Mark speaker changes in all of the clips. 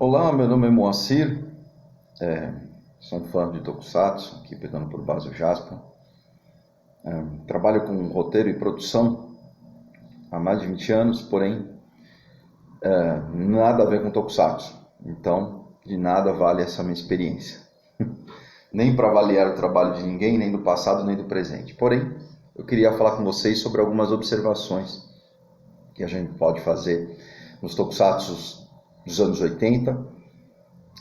Speaker 1: Olá, meu nome é Moacir, sou um fã de Tokusatsu, aqui pegando por base o Jasper. Trabalho com roteiro e produção há mais de 20 anos, porém nada a ver com Tokusatsu. Então, de nada vale essa minha experiência. Nem para avaliar o trabalho de ninguém, nem do passado, nem do presente. Porém, eu queria falar com vocês sobre algumas observações que a gente pode fazer nos Tokusatsus dos anos 80,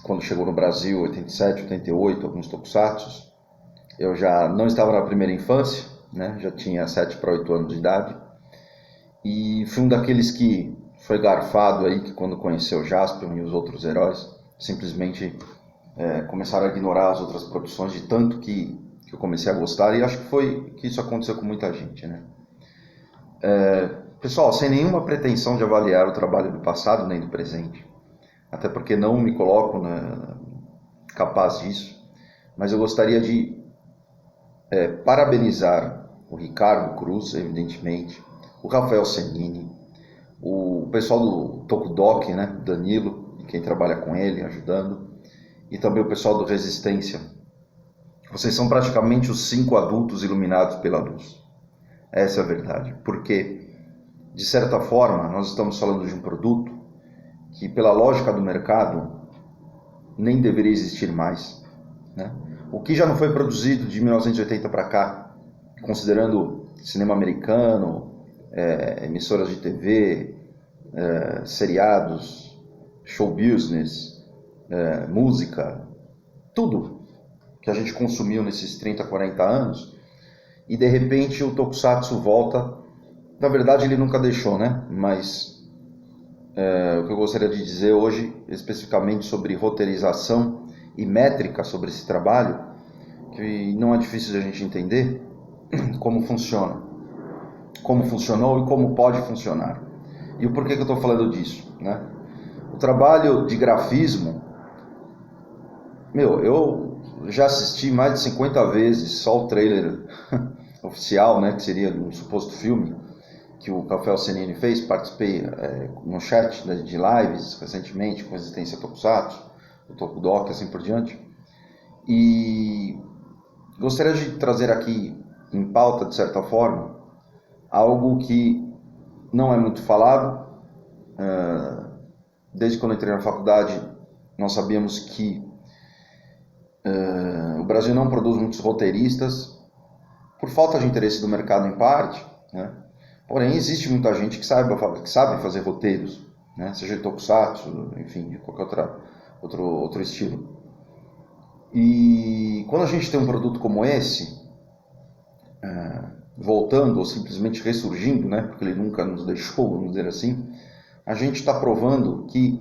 Speaker 1: quando chegou no Brasil, 87, 88, alguns Tokusatsus. Eu já não estava na primeira infância, né? Já tinha 7 para 8 anos de idade. E fui um daqueles que foi garfado aí, que quando conheceu Jaspion e os outros heróis, simplesmente começaram a ignorar as outras produções, de tanto que eu comecei a gostar, e acho que isso aconteceu com muita gente, né? Pessoal, sem nenhuma pretensão de avaliar o trabalho do passado nem do presente, até porque não me coloco capaz disso, mas eu gostaria de parabenizar o Ricardo Cruz, evidentemente, o Rafael Cennini, o pessoal do Tokudok, né, Danilo, e quem trabalha com ele, ajudando, e também o pessoal do Resistência. Vocês são praticamente os 5 adultos iluminados pela luz. Essa é a verdade, porque, de certa forma, nós estamos falando de um produto que, pela lógica do mercado, nem deveria existir mais, né? O que já não foi produzido de 1980 para cá, considerando cinema americano, emissoras de TV, seriados, show business, música, tudo que a gente consumiu nesses 30, 40 anos, e de repente o Tokusatsu volta. Na verdade ele nunca deixou, né? Mas o que eu gostaria de dizer hoje, especificamente sobre roteirização e métrica sobre esse trabalho, que não é difícil de a gente entender como funciona, como funcionou e como pode funcionar. E o porquê que eu estou falando disso, né? O trabalho de grafismo, eu já assisti mais de 50 vezes só o trailer oficial, né, que seria um suposto filme que o Rafael Cennini fez. Participei no chat de lives recentemente com Resistência Tokusatsu, o Tokudok, assim por diante. E gostaria de trazer aqui em pauta, de certa forma, algo que não é muito falado. Desde quando eu entrei na faculdade, nós sabíamos que o Brasil não produz muitos roteiristas, por falta de interesse do mercado em parte, né? Porém, existe muita gente que sabe fazer roteiros, né? Seja de Tokusatsu, enfim, de qualquer outro estilo. E quando a gente tem um produto como esse, voltando ou simplesmente ressurgindo, né? Porque ele nunca nos deixou, vamos dizer assim, a gente está provando que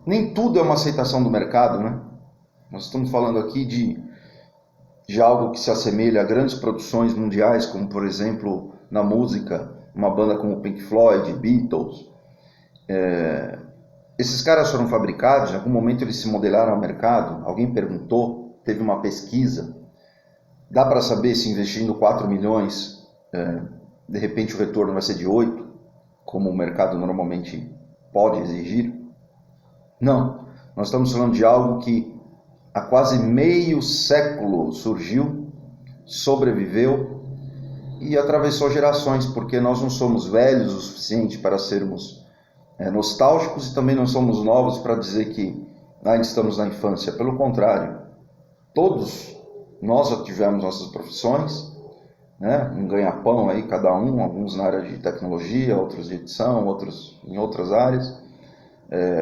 Speaker 1: nem tudo é uma aceitação do mercado, né? Nós estamos falando aqui de algo que se assemelha a grandes produções mundiais, como por exemplo, na música, uma banda como Pink Floyd, Beatles. Esses caras foram fabricados, em algum momento eles se modelaram ao mercado, alguém perguntou, teve uma pesquisa, dá para saber se investindo 4 milhões, de repente o retorno vai ser de 8, como o mercado normalmente pode exigir? Não, nós estamos falando de algo que há quase meio século surgiu, sobreviveu e atravessou gerações, porque nós não somos velhos o suficiente para sermos nostálgicos e também não somos novos para dizer que ainda estamos na infância. Pelo contrário, todos nós já tivemos nossas profissões, né? Um ganha-pão aí, cada um, alguns na área de tecnologia, outros de edição, outros em outras áreas.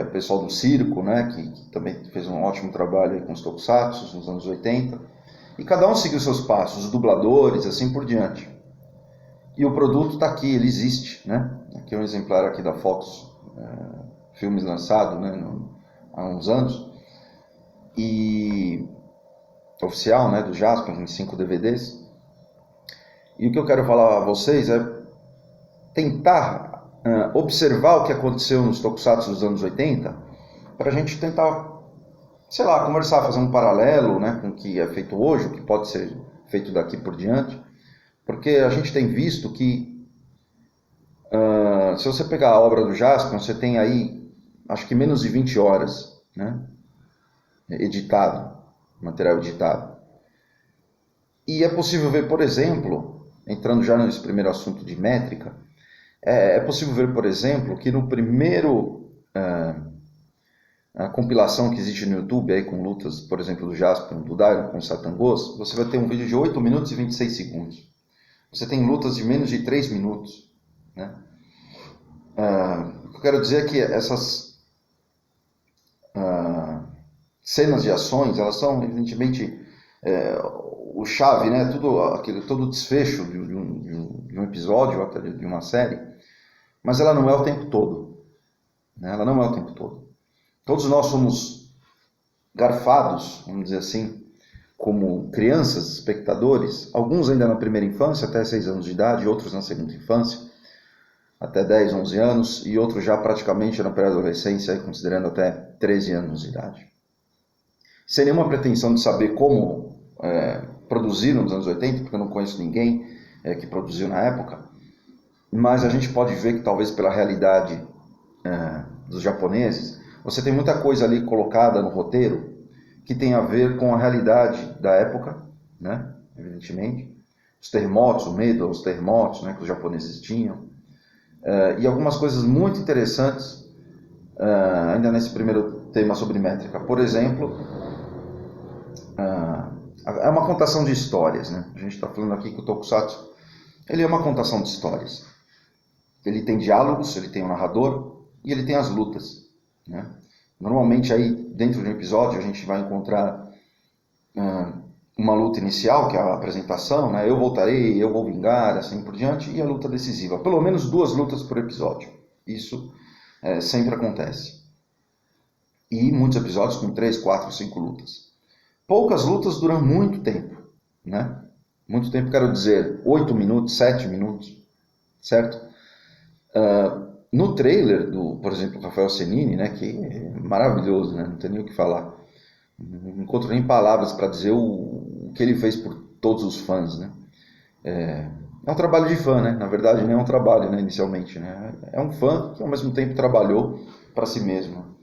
Speaker 1: O pessoal do circo, né, que também fez um ótimo trabalho aí com os Tokusatsu nos anos 80, e cada um seguiu seus passos, os dubladores, assim por diante. E o produto está aqui, ele existe, né? Aqui é um exemplar aqui da Fox Filmes lançado, né, há uns anos, e oficial, né, do Jasper, em 5 DVDs. E o que eu quero falar a vocês é tentar observar o que aconteceu nos Tokusatsu dos anos 80, para a gente tentar, sei lá, conversar, fazer um paralelo, né, com o que é feito hoje, o que pode ser feito daqui por diante, porque a gente tem visto que, se você pegar a obra do Jaspion, você tem aí acho que menos de 20 horas, né? Editado, material editado. E é possível ver, por exemplo, entrando já nesse primeiro assunto de métrica, é possível ver, por exemplo, que no primeiro a compilação que existe no YouTube aí com lutas, por exemplo, do Jaspion, do Dairon com o Satangos, você vai ter um vídeo de 8 minutos e 26 segundos. Você tem lutas de menos de 3 minutos, né? O que eu quero dizer é que essas cenas de ações, elas são evidentemente o chave, né? Todo o desfecho de um episódio, ou até de uma série, mas ela não é o tempo todo, né? Ela não é o tempo todo. Todos nós somos garfados, vamos dizer assim, como crianças, espectadores, alguns ainda na primeira infância, até 6 anos de idade, outros na segunda infância, até 10, 11 anos, e outros já praticamente na pré-adolescência, considerando até 13 anos de idade. Sem nenhuma pretensão de saber como produziram nos anos 80, porque eu não conheço ninguém que produziu na época, mas a gente pode ver que talvez pela realidade dos japoneses, você tem muita coisa ali colocada no roteiro que tem a ver com a realidade da época, né? Evidentemente. Os terremotos, o medo aos terremotos, né, que os japoneses tinham. E algumas coisas muito interessantes, ainda nesse primeiro tema sobre métrica. Por exemplo, é uma contação de histórias, né? A gente está falando aqui que o Tokusatsu, ele é uma contação de histórias. Ele tem diálogos, ele tem um narrador e ele tem as lutas, né? Normalmente aí dentro de um episódio a gente vai encontrar uma luta inicial, que é a apresentação, né? Eu voltarei, eu vou vingar, assim por diante, e a luta decisiva. Pelo menos 2 lutas por episódio. Isso sempre acontece. E muitos episódios com 3, 4, 5 lutas. Poucas lutas duram muito tempo, né? Muito tempo, quero dizer, 8 minutos, 7 minutos, certo? No trailer do, por exemplo, Rafael Cennini, né, que é maravilhoso, né, não tem nem o que falar. Não encontro nem palavras para dizer o que ele fez por todos os fãs, né? É um trabalho de fã, né? Na verdade, nem é um trabalho, né, inicialmente, né? É um fã que ao mesmo tempo trabalhou para si mesmo.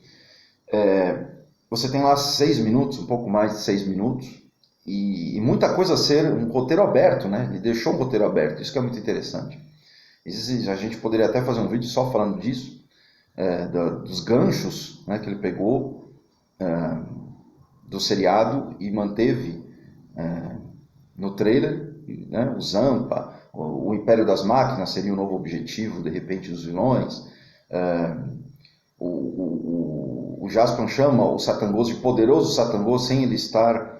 Speaker 1: Você tem lá 6 minutos, um pouco mais de 6 minutos, e muita coisa a ser um roteiro aberto, né? Ele deixou um roteiro aberto, isso que é muito interessante. A gente poderia até fazer um vídeo só falando disso, dos ganchos, né, que ele pegou do seriado e manteve no trailer, né, o Zampa, o Império das Máquinas seria o novo objetivo, de repente, dos vilões. O Jaspion chama o Satangos de poderoso Satangos sem ele estar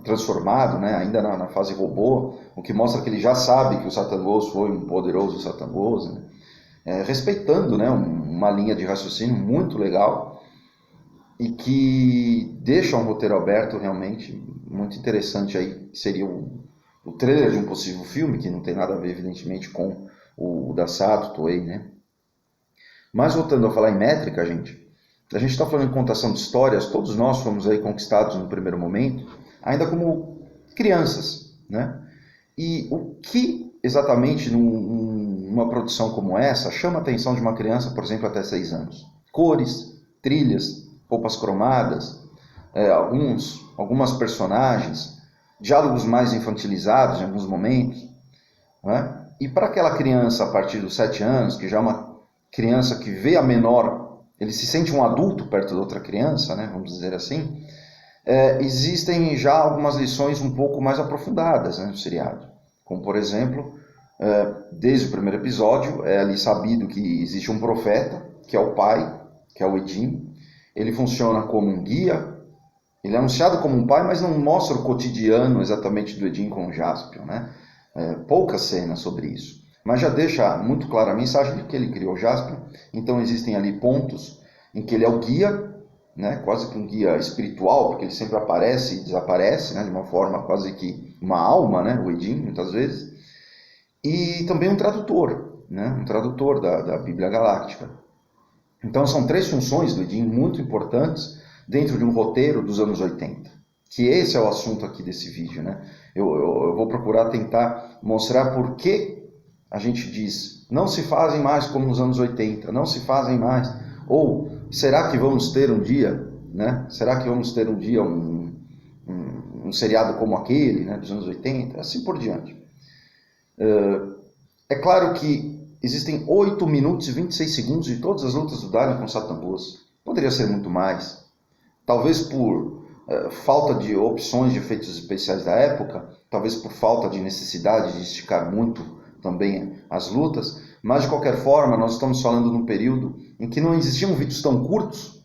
Speaker 1: transformado, né, ainda na fase robô, o que mostra que ele já sabe que o Satangos foi um poderoso Satangos, né, respeitando, né, uma linha de raciocínio muito legal e que deixa um roteiro aberto realmente muito interessante aí, que seria o trailer de um possível filme, que não tem nada a ver evidentemente com o da Sato, Toei, né. Mas voltando a falar em métrica, a gente está falando em contação de histórias, todos nós fomos aí conquistados no primeiro momento, ainda como crianças, né? E o que exatamente numa produção como essa chama a atenção de uma criança, por exemplo, até 6 anos? Cores, trilhas, roupas cromadas, algumas personagens, diálogos mais infantilizados em alguns momentos, né? E para aquela criança a partir dos 7 anos, que já é uma criança que vê a menor, ele se sente um adulto perto da outra criança, né, vamos dizer assim, existem já algumas lições um pouco mais aprofundadas, né, no seriado. Como, por exemplo, desde o primeiro episódio, é ali sabido que existe um profeta, que é o pai, que é o Edin. Ele funciona como um guia, ele é anunciado como um pai, mas não mostra o cotidiano exatamente do Edin com o Jaspion, né? Poucas cenas sobre isso. Mas já deixa muito clara a mensagem de que ele criou o Jaspion. Então existem ali pontos em que ele é o guia, né, quase que um guia espiritual, porque ele sempre aparece e desaparece, né, de uma forma quase que uma alma, né, o Edin, muitas vezes. E também um tradutor, né, um tradutor da Bíblia Galáctica. Então são 3 funções do Edin muito importantes dentro de um roteiro dos anos 80. Que esse é o assunto aqui desse vídeo, né? Eu vou procurar tentar mostrar por que a gente diz, não se fazem mais como nos anos 80, não se fazem mais Ou será que vamos ter um dia, né? Será que vamos ter um dia um seriado como aquele, né, dos anos 80, assim por diante. É claro que existem 8 minutos e 26 segundos de todas as lutas do Darwin com Satan Bus. Poderia ser muito mais. Talvez por falta de opções de efeitos especiais da época, talvez por falta de necessidade de esticar muito também as lutas, mas de qualquer forma nós estamos falando num período em que não existiam vídeos tão curtos,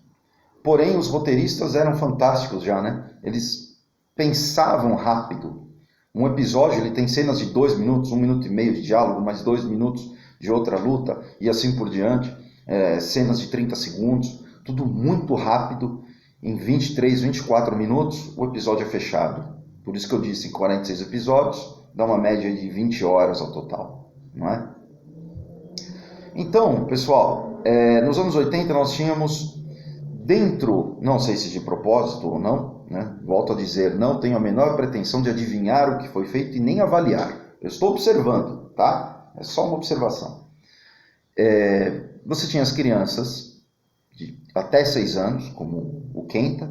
Speaker 1: porém os roteiristas eram fantásticos já, né? Eles pensavam rápido. Um episódio ele tem cenas de 2 minutos, 1 minuto e meio de diálogo, mais 2 minutos de outra luta e assim por diante, cenas de 30 segundos, tudo muito rápido. Em 23, 24 minutos, o episódio é fechado. Por isso que eu disse, em 46 episódios, dá uma média de 20 horas ao total, não é? Então, pessoal, nos anos 80 nós tínhamos dentro, não sei se de propósito ou não, né? Volto a dizer, não tenho a menor pretensão de adivinhar o que foi feito e nem avaliar. Eu estou observando, tá? É só uma observação. Você tinha as crianças de até 6 anos, como o Kenta,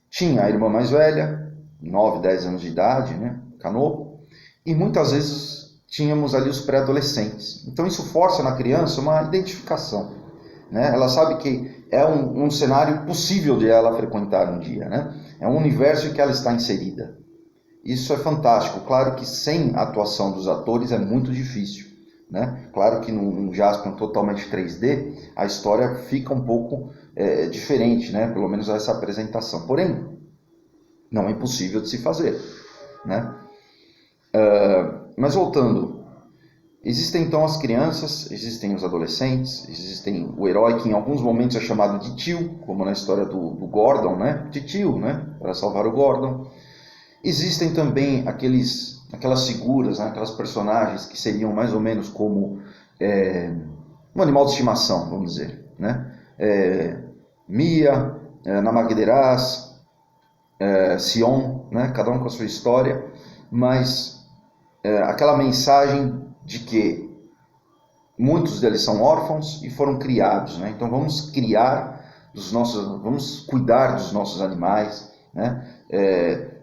Speaker 1: tinha a irmã mais velha, 9, 10 anos de idade, né, Kanobo, e muitas vezes tínhamos ali os pré-adolescentes. Então isso força na criança uma identificação, né? Ela sabe que é um cenário possível de ela frequentar um dia, né? É um universo em que ela está inserida. Isso é fantástico. Claro que sem a atuação dos atores é muito difícil, né? Claro que num Jaspion totalmente 3D, a história fica um pouco diferente, né? Pelo menos essa apresentação. Porém, não é impossível de se fazer, né? Mas voltando, existem então as crianças, existem os adolescentes, existem o herói que em alguns momentos é chamado de tio, como na história do Gordon, né? De tio, né? Para salvar o Gordon. Existem também aquelas figuras, né? Aquelas personagens que seriam mais ou menos como um animal de estimação, vamos dizer, né? Mia, Namagderaz, Sion, né? Cada um com a sua história, mas aquela mensagem de que muitos deles são órfãos e foram criados, né? Então vamos vamos cuidar dos nossos animais, né?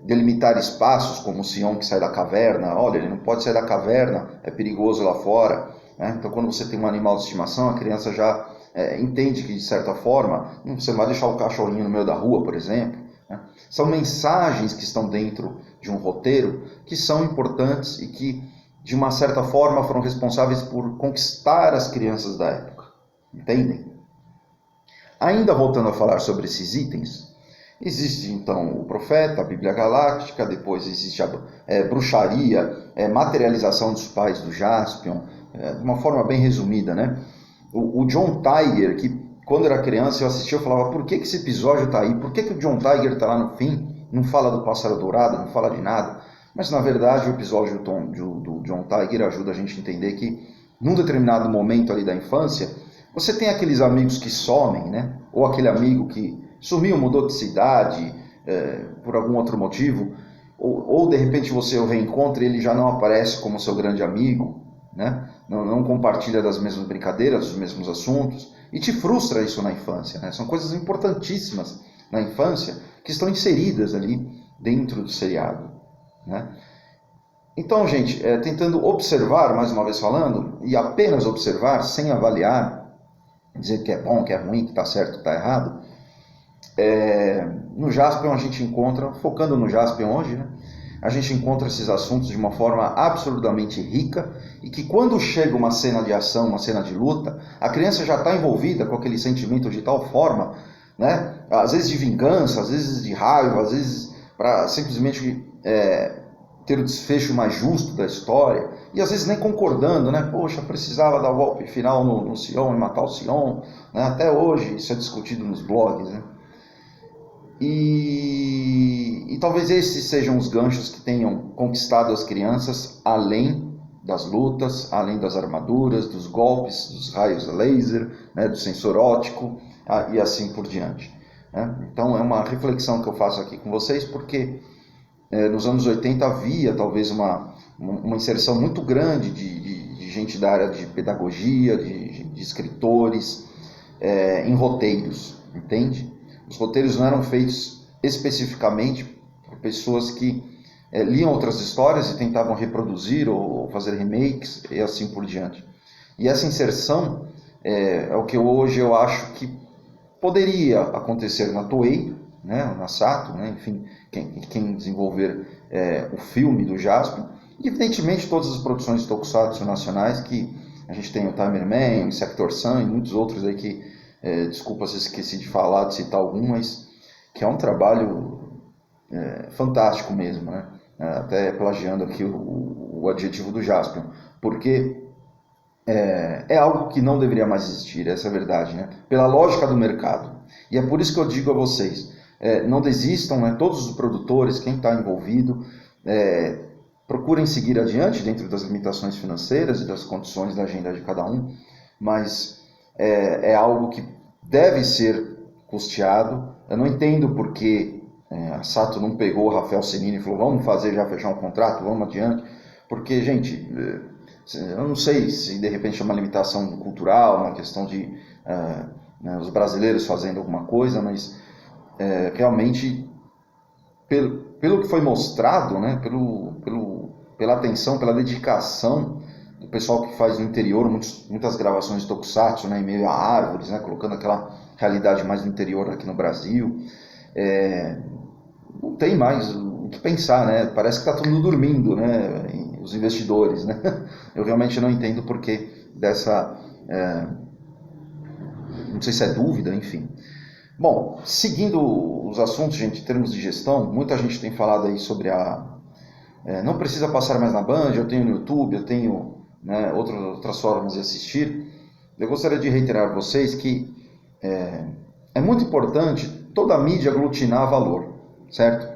Speaker 1: Delimitar espaços como o Sion que sai da caverna. Olha, ele não pode sair da caverna, é perigoso lá fora, né? Então quando você tem um animal de estimação, a criança já entende que de certa forma você não vai deixar o cachorrinho no meio da rua, por exemplo, né? São mensagens que estão dentro de um roteiro que são importantes e que de uma certa forma foram responsáveis por conquistar as crianças da época, entendem? Ainda voltando a falar sobre esses itens, existe então o profeta, a Bíblia Galáctica, depois existe a bruxaria, materialização dos pais do Jaspion, de uma forma bem resumida, né? O John Tiger, que quando era criança eu assistia, eu falava, por que esse episódio está aí? Por que o John Tiger está lá no fim? Não fala do pássaro dourado, não fala de nada. Mas na verdade o episódio do John Tiger ajuda a gente a entender que num determinado momento ali da infância, você tem aqueles amigos que somem, né? Ou aquele amigo que sumiu, mudou de cidade, por algum outro motivo, ou de repente você o reencontra e ele já não aparece como seu grande amigo, né? Não compartilha das mesmas brincadeiras, dos mesmos assuntos, e te frustra isso na infância, né? São coisas importantíssimas na infância que estão inseridas ali dentro do seriado, né? Então, gente, tentando observar, mais uma vez falando, e apenas observar, sem avaliar, dizer que é bom, que é ruim, que está certo, que está errado, no Jaspion a gente encontra, focando no Jaspion hoje, né, a gente encontra esses assuntos de uma forma absolutamente rica e que quando chega uma cena de ação, uma cena de luta, a criança já está envolvida com aquele sentimento de tal forma, né, às vezes de vingança, às vezes de raiva, às vezes para simplesmente ter o desfecho mais justo da história, e às vezes nem concordando, né? Poxa, precisava dar o golpe final no Sion e matar o Sion, né? Até hoje isso é discutido nos blogs, né? E talvez esses sejam os ganchos que tenham conquistado as crianças, além das lutas, além das armaduras, dos golpes, dos raios laser, né? Do sensor óptico e assim por diante, né? Então é uma reflexão que eu faço aqui com vocês, porque nos anos 80 havia talvez uma inserção muito grande de gente da área de pedagogia, de escritores, em roteiros, entende? Os roteiros não eram feitos especificamente por pessoas que liam outras histórias e tentavam reproduzir ou fazer remakes e assim por diante. E essa inserção é o que hoje eu acho que poderia acontecer na Toei, né, na Sato, né, enfim, quem desenvolver o filme do Jaspion, e evidentemente todas as produções de Tokusatsu nacionais, que a gente tem o Timerman, o Sector Sun e muitos outros aí que, desculpa se esqueci de falar, de citar algum, mas que é um trabalho fantástico mesmo, né? Até plagiando aqui o adjetivo do Jaspion, porque é algo que não deveria mais existir, essa é a verdade, né? Pela lógica do mercado. E é por isso que eu digo a vocês, não desistam, né? Todos os produtores, quem está envolvido, procurem seguir adiante dentro das limitações financeiras e das condições da agenda de cada um, mas é algo que deve ser custeado. Eu não entendo por que a Sato não pegou o Rafael Cennini e falou, vamos fazer, já fechar um contrato, vamos adiante, porque, gente, eu não sei se de repente é uma limitação cultural, uma questão de os brasileiros fazendo alguma coisa, mas realmente, pelo que foi mostrado, né, pela atenção, pela dedicação do pessoal que faz no interior, muitas gravações de Tokusatsu, né, em meio a árvores, né, colocando aquela realidade mais do interior aqui no Brasil, não tem mais o que pensar, né? Parece que está todo mundo dormindo, né? Os investidores, né? Eu realmente não entendo o porquê dessa, não sei se é dúvida, enfim. Bom, seguindo os assuntos, gente, em termos de gestão, muita gente tem falado aí sobre não precisa passar mais na Band, eu tenho no YouTube, eu tenho, né, outras formas de assistir. Eu gostaria de reiterar a vocês que é muito importante toda a mídia aglutinar valor, certo?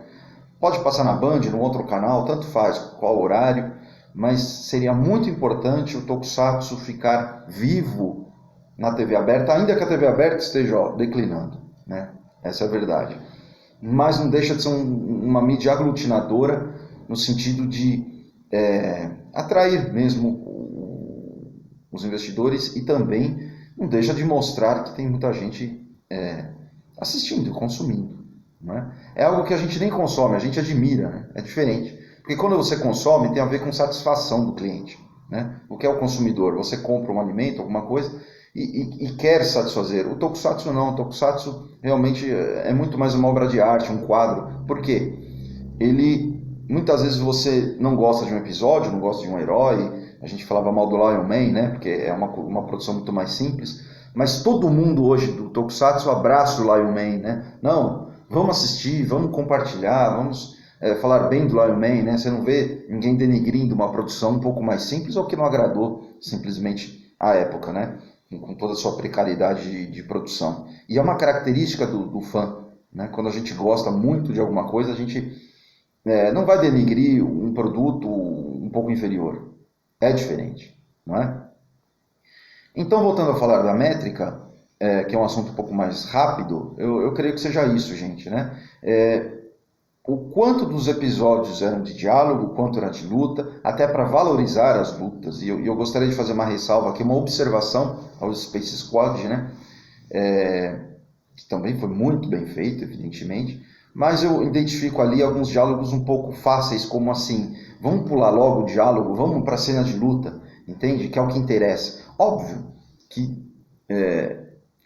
Speaker 1: Pode passar na Band, no outro canal, tanto faz, qual horário, mas seria muito importante o Tokusatsu ficar vivo na TV aberta, ainda que a TV aberta esteja declinando, né? Essa é a verdade. Mas não deixa de ser uma mídia aglutinadora no sentido de atrair mesmo os investidores e também não deixa de mostrar que tem muita gente assistindo, consumindo. Né? É algo que a gente nem consome, a gente admira, né? É diferente. Porque quando você consome, tem a ver com satisfação do cliente. Né? O que é o consumidor? Você compra um alimento, alguma coisa, e quer satisfazer. O Tokusatsu não, o Tokusatsu realmente é muito mais uma obra de arte, um quadro. Por quê? Muitas vezes você não gosta de um episódio, não gosta de um herói, a gente falava mal do Lion Man, né? Porque é uma produção muito mais simples, mas todo mundo hoje do Tokusatsu abraça o Lion Man, né? Não, vamos assistir, vamos compartilhar, vamos falar bem do Lion Man, né? Você não vê ninguém denegrindo uma produção um pouco mais simples ou que não agradou simplesmente à época, né? Com toda a sua precariedade de produção. E é uma característica do fã, né? Quando a gente gosta muito de alguma coisa, a gente não vai denegrir um produto um pouco inferior. É diferente, não é? Então, voltando a falar da métrica, que é um assunto um pouco mais rápido, eu creio que seja isso, gente, né? O quanto dos episódios eram de diálogo, o quanto era de luta, até para valorizar as lutas. E eu gostaria de fazer uma ressalva aqui, uma observação ao Space Squad, né? Que também foi muito bem feito, evidentemente, mas eu identifico ali alguns diálogos um pouco fáceis, como assim, vamos pular logo o diálogo, vamos para a cena de luta, entende? Que é o que interessa. Óbvio que,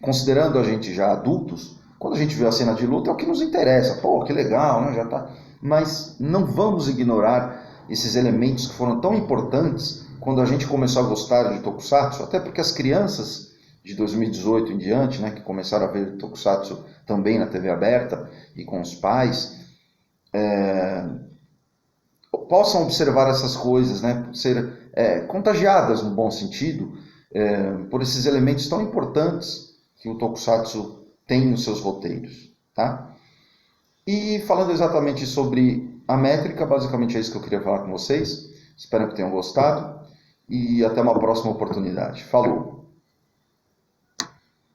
Speaker 1: considerando a gente já adultos, quando a gente vê a cena de luta é o que nos interessa. Pô, que legal, né? Já tá. Mas não vamos ignorar esses elementos que foram tão importantes quando a gente começou a gostar de Tokusatsu, até porque as crianças de 2018 em diante, né, que começaram a ver Tokusatsu também na TV aberta e com os pais, possam observar essas coisas, né, ser contagiadas no bom sentido, por esses elementos tão importantes que o Tokusatsu tem nos seus roteiros, tá? E falando exatamente sobre a métrica, basicamente é isso que eu queria falar com vocês. Espero que tenham gostado e até uma próxima oportunidade. Falou!